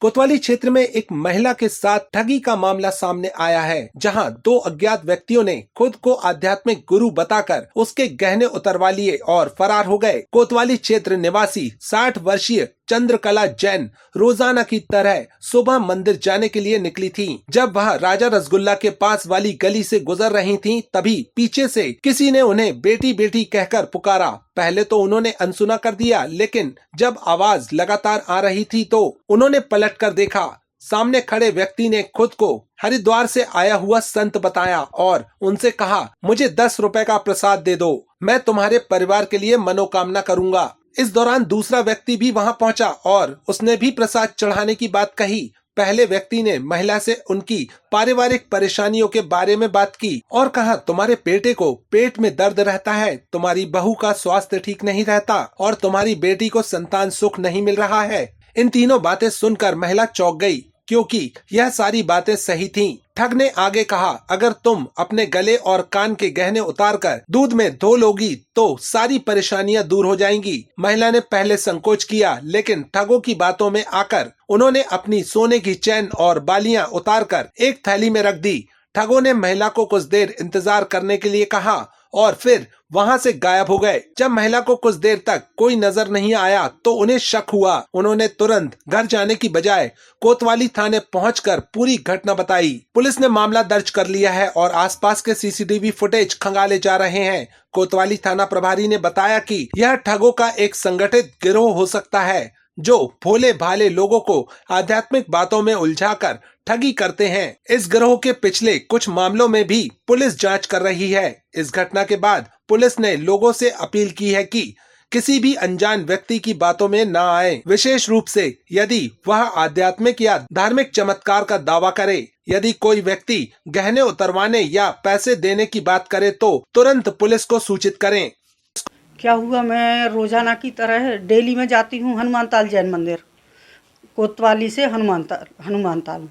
कोतवाली क्षेत्र में एक महिला के साथ ठगी का मामला सामने आया है, जहां दो अज्ञात व्यक्तियों ने खुद को आध्यात्मिक गुरु बताकर उसके गहने उतरवा लिए और फरार हो गए। कोतवाली क्षेत्र निवासी 60 वर्षीय चंद्रकला जैन रोजाना की तरह सुबह मंदिर जाने के लिए निकली थी। जब वह राजा रसगुल्ला के पास वाली गली से गुजर रही थीं, तभी पीछे से किसी ने उन्हें बेटी बेटी कहकर पुकारा। पहले तो उन्होंने अनसुना कर दिया, लेकिन जब आवाज लगातार आ रही थी तो उन्होंने पलट कर देखा। सामने खड़े व्यक्ति ने खुद को हरिद्वार से आया हुआ संत बताया और उनसे कहा, मुझे 10 रुपए का प्रसाद दे दो, मैं तुम्हारे परिवार के लिए मनोकामना करूंगा। इस दौरान दूसरा व्यक्ति भी वहां पहुंचा और उसने भी प्रसाद चढ़ाने की बात कही। पहले व्यक्ति ने महिला से उनकी पारिवारिक परेशानियों के बारे में बात की और कहा, तुम्हारे बेटे को पेट में दर्द रहता है, तुम्हारी बहू का स्वास्थ्य ठीक नहीं रहता और तुम्हारी बेटी को संतान सुख नहीं मिल रहा है। इन तीनों बातें सुनकर महिला चौंक गई, क्योंकि यह सारी बातें सही थीं। ठग ने आगे कहा, अगर तुम अपने गले और कान के गहने उतारकर दूध में धो लोगी तो सारी परेशानियां दूर हो जाएंगी। महिला ने पहले संकोच किया, लेकिन ठगों की बातों में आकर उन्होंने अपनी सोने की चैन और बालियां उतारकर एक थैली में रख दी। ठगों ने महिला को कुछ देर इंतजार करने के लिए कहा और फिर वहां से गायब हो गए। जब महिला को कुछ देर तक कोई नजर नहीं आया तो उन्हें शक हुआ। उन्होंने तुरंत घर जाने की बजाय कोतवाली थाने पहुंचकर पूरी घटना बताई। पुलिस ने मामला दर्ज कर लिया है और आसपास के सीसीटीवी फुटेज खंगाले जा रहे हैं। कोतवाली थाना प्रभारी ने बताया कि यह ठगों का एक संगठित गिरोह हो सकता है, जो भोले भाले लोगों को आध्यात्मिक बातों में उलझाकर ठगी करते हैं। इस गिरोह के पिछले कुछ मामलों में भी पुलिस जांच कर रही है। इस घटना के बाद पुलिस ने लोगों से अपील की है कि किसी भी अनजान व्यक्ति की बातों में न आए, विशेष रूप से यदि वह आध्यात्मिक या धार्मिक चमत्कार का दावा करे। यदि कोई व्यक्ति गहने उतरवाने या पैसे देने की बात करे तो तुरंत पुलिस को सूचित करें। क्या हुआ, मैं रोजाना की तरह डेली में जाती हूँ हनुमानताल जैन मंदिर, कोतवाली से हनुमानताल।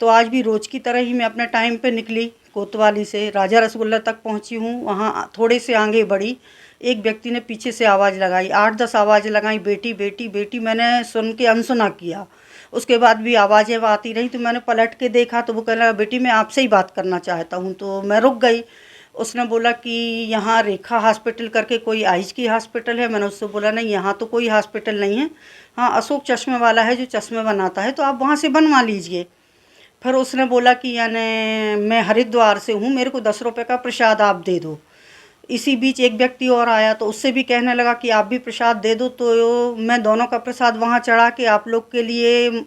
तो आज भी रोज की तरह ही मैं अपने टाइम पे निकली। कोतवाली से राजा रसगुल्ला तक पहुँची हूँ। वहाँ थोड़े से आगे बढ़ी, एक व्यक्ति ने पीछे से आवाज़ लगाई, 8-10 आवाज़ें लगाई, बेटी बेटी बेटी। मैंने सुन के अनसुना किया। उसके बाद भी आवाज़ें आती रही तो मैंने पलट के देखा तो वो कहने लगा, बेटी मैं आपसे ही बात करना चाहता हूँ। तो मैं रुक गई। उसने बोला कि यहाँ रेखा हॉस्पिटल करके कोई आइज की हॉस्पिटल है। मैंने उससे बोला, नहीं यहाँ तो कोई हॉस्पिटल नहीं है, हाँ अशोक चश्मे वाला है जो चश्मे बनाता है, तो आप वहाँ से बनवा लीजिए। फिर उसने बोला कि यानी मैं हरिद्वार से हूँ, मेरे को 10 रुपये का प्रसाद आप दे दो। इसी बीच एक व्यक्ति और आया तो उससे भी कहने लगा कि आप भी प्रसाद दे दो। तो मैं दोनों का प्रसाद वहाँ चढ़ा के आप लोग के लिए,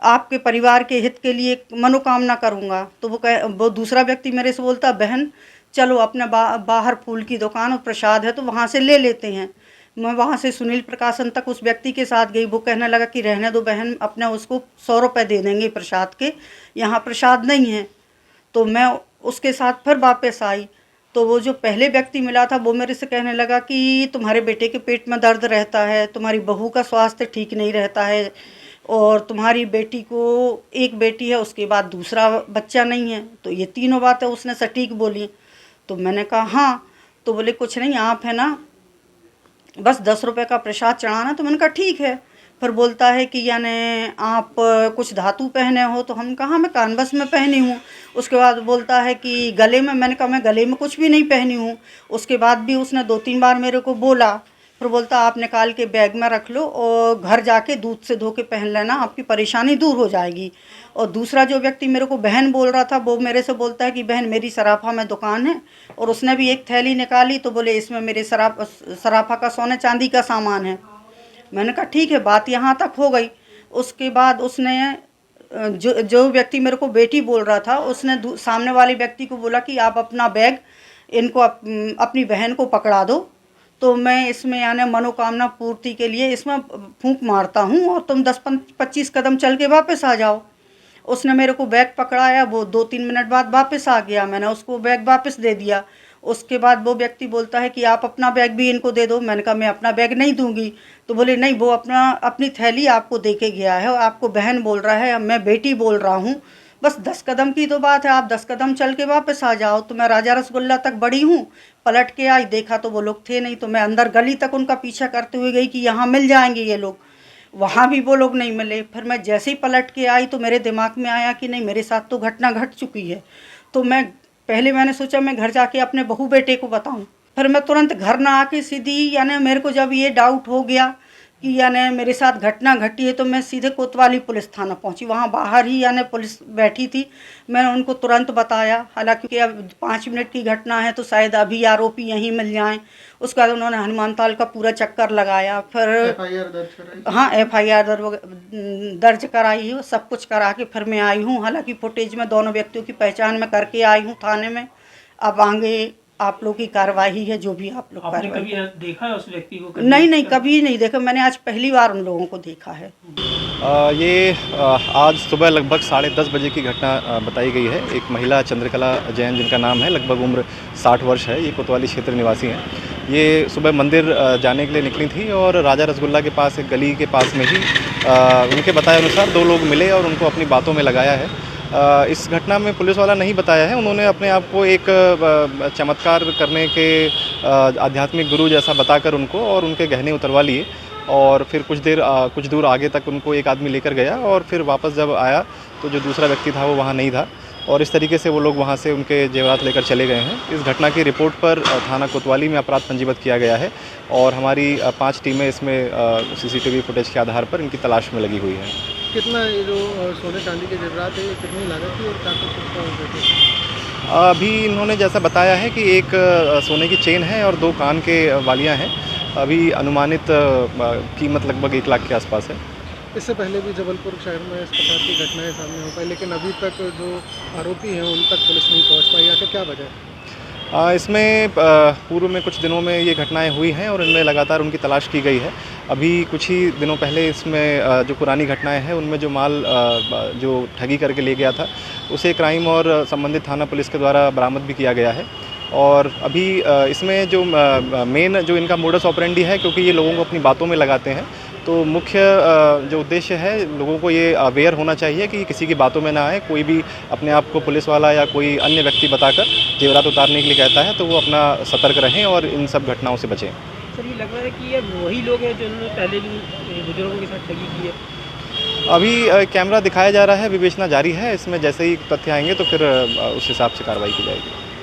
आपके परिवार के हित के लिए मनोकामना करूँगा। तो वो दूसरा व्यक्ति मेरे से बोलता, बहन चलो अपने बाहर फूल की दुकान और प्रसाद है तो वहाँ से ले लेते हैं। मैं वहाँ से सुनील प्रकाशन तक उस व्यक्ति के साथ गई। वो कहने लगा कि रहने दो बहन, अपने उसको 100 रुपये दे देंगे प्रसाद के, यहाँ प्रसाद नहीं है। तो मैं उसके साथ फिर वापस आई तो वो जो पहले व्यक्ति मिला था वो मेरे से कहने लगा कि तुम्हारे बेटे के पेट में दर्द रहता है, तुम्हारी बहू का स्वास्थ्य ठीक नहीं रहता है और तुम्हारी बेटी को एक बेटी है, उसके बाद दूसरा बच्चा नहीं है। तो ये तीनों बातें उसने सटीक बोली। तो मैंने कहा हाँ। तो बोले कुछ नहीं, आप है ना बस 10 रुपये का प्रसाद चढ़ाना। तो मैंने कहा ठीक है। फिर बोलता है कि यानी आप कुछ धातु पहने हो। तो हम कहा मैं कानवस में पहनी हूँ। उसके बाद बोलता है कि गले में, मैंने कहा मैं गले में कुछ भी नहीं पहनी हूँ। उसके बाद भी उसने 2-3 बार मेरे को बोला। फिर बोलता आप निकाल के बैग में रख लो और घर जाके दूध से धो के पहन लेना, आपकी परेशानी दूर हो जाएगी। और दूसरा जो व्यक्ति मेरे को बहन बोल रहा था वो मेरे से बोलता है कि बहन मेरी सराफा में दुकान है, और उसने भी एक थैली निकाली तो बोले इसमें मेरे सराफा का सोने चांदी का सामान है। मैंने कहा ठीक है, बात यहाँ तक हो गई। उसके बाद उसने जो व्यक्ति मेरे को बेटी बोल रहा था उसने सामने वाले व्यक्ति को बोला कि आप अपना बैग इनको अपनी बहन को पकड़ा दो, तो मैं इसमें यानी मनोकामना पूर्ति के लिए इसमें फूंक मारता हूँ और तुम 10-25 कदम चल के वापस आ जाओ। उसने मेरे को बैग पकड़ाया, वो 2-3 मिनट बाद वापस आ गया। मैंने उसको बैग वापस दे दिया। उसके बाद वो व्यक्ति बोलता है कि आप अपना बैग भी इनको दे दो। मैंने कहा मैं अपना बैग नहीं दूंगी। तो बोले नहीं, वो अपनी थैली आपको दे के गया है और आपको बहन बोल रहा है, मैं बेटी बोल रहा हूँ, बस 10 कदम की तो बात है, आप 10 कदम चल के वापस आ जाओ। तो मैं राजा रसगुल्ला तक बढ़ी हूँ, पलट के आई, देखा तो वो लोग थे नहीं। तो मैं अंदर गली तक उनका पीछा करते हुए गई कि यहाँ मिल जाएंगे ये लोग। वहाँ भी वो लोग नहीं मिले। फिर मैं जैसे ही पलट के आई तो मेरे दिमाग में आया कि नहीं, मेरे साथ तो घटना घट चुकी है। तो मैंने सोचा मैं घर जाके अपने बहू बेटे को बताऊं। फिर मैं तुरंत घर ना आके सीधी, यानी मेरे को जब ये डाउट हो गया कि यानी मेरे साथ घटना घटी है, तो मैं सीधे कोतवाली पुलिस थाना पहुंची। वहाँ बाहर ही यानी पुलिस बैठी थी, मैंने उनको तुरंत बताया। हालांकि अब 5 मिनट की घटना है तो शायद अभी आरोपी यहीं मिल जाएं। उसके बाद उन्होंने हनुमानताल का पूरा चक्कर लगाया। फिर FIR दर्ज कराई? हाँ, FIR दर्ज कराई है, सब कुछ करा के फिर मैं आई हूँ। हालांकि फुटेज में दोनों व्यक्तियों की पहचान मैं करके आई हूँ थाने में। अब आगे आप लोग की कार्रवाई है, जो भी आप लोग आपने कार्रवाई। कभी देखा है उस व्यक्ति को? नहीं, कभी नहीं देखा। मैंने आज पहली बार उन लोगों को देखा है। ये आज सुबह लगभग 10:30 बजे की घटना बताई गई है। एक महिला चंद्रकला जैन, जिनका नाम है, लगभग उम्र 60 वर्ष है, ये कोतवाली क्षेत्र निवासी हैं। ये सुबह मंदिर जाने के लिए निकली थी और राजा रसगुल्ला के पास, एक गली के पास में ही उनके बताए अनुसार 2 लोग मिले और उनको अपनी बातों में लगाया है। इस घटना में पुलिस वाला नहीं बताया है, उन्होंने अपने आप को एक चमत्कार करने के आध्यात्मिक गुरु जैसा बताकर उनको और उनके गहने उतरवा लिए और फिर कुछ दूर आगे तक उनको एक आदमी लेकर गया और फिर वापस जब आया तो जो दूसरा व्यक्ति था वो वहाँ नहीं था और इस तरीके से वो लोग वहाँ से उनके जेवरात लेकर चले गए हैं। इस घटना की रिपोर्ट पर थाना कोतवाली में अपराध पंजीबद्ध किया गया है और हमारी 5 टीमें इसमें CCTV फुटेज के आधार पर इनकी तलाश में लगी हुई हैं। कितना ये जो सोने चांदी के जेवरात है, ये कितनी लागत थी और क्या कुछ? अभी इन्होंने जैसा बताया है कि एक सोने की चेन है और 2 कान के वालियाँ हैं। अभी अनुमानित कीमत लगभग 1 लाख के आसपास है। इससे पहले भी जबलपुर शहर में इस प्रकार की घटनाएं सामने हो पाई, लेकिन अभी तक जो आरोपी हैं उन तक पुलिस नहीं पहुंच पाई। आखिर क्या वजह है? इसमें पूर्व में कुछ दिनों में ये घटनाएं हुई हैं और इनमें लगातार उनकी तलाश की गई है। अभी कुछ ही दिनों पहले इसमें जो पुरानी घटनाएं हैं उनमें जो माल जो ठगी करके ले गया था उसे क्राइम और संबंधित थाना पुलिस के द्वारा बरामद भी किया गया है। और अभी इसमें जो मेन जो इनका मोडस ऑपरेंडी है, क्योंकि ये लोगों को अपनी बातों में लगाते हैं, तो मुख्य जो उद्देश्य है, लोगों को ये अवेयर होना चाहिए कि किसी की बातों में ना आए। कोई भी अपने आप को पुलिस वाला या कोई अन्य व्यक्ति बताकर जेवरात उतारने के लिए कहता है तो वो अपना सतर्क रहें और इन सब घटनाओं से बचें। सर, ये लग रहा है कि ये वही लोग हैं जिन्होंने पहले भी बुजुर्गों के साथ ठगी की है। अभी कैमरा दिखाया जा रहा है, विवेचना जारी है। इसमें जैसे ही तथ्य आएंगे तो फिर उस हिसाब से कार्रवाई की जाएगी।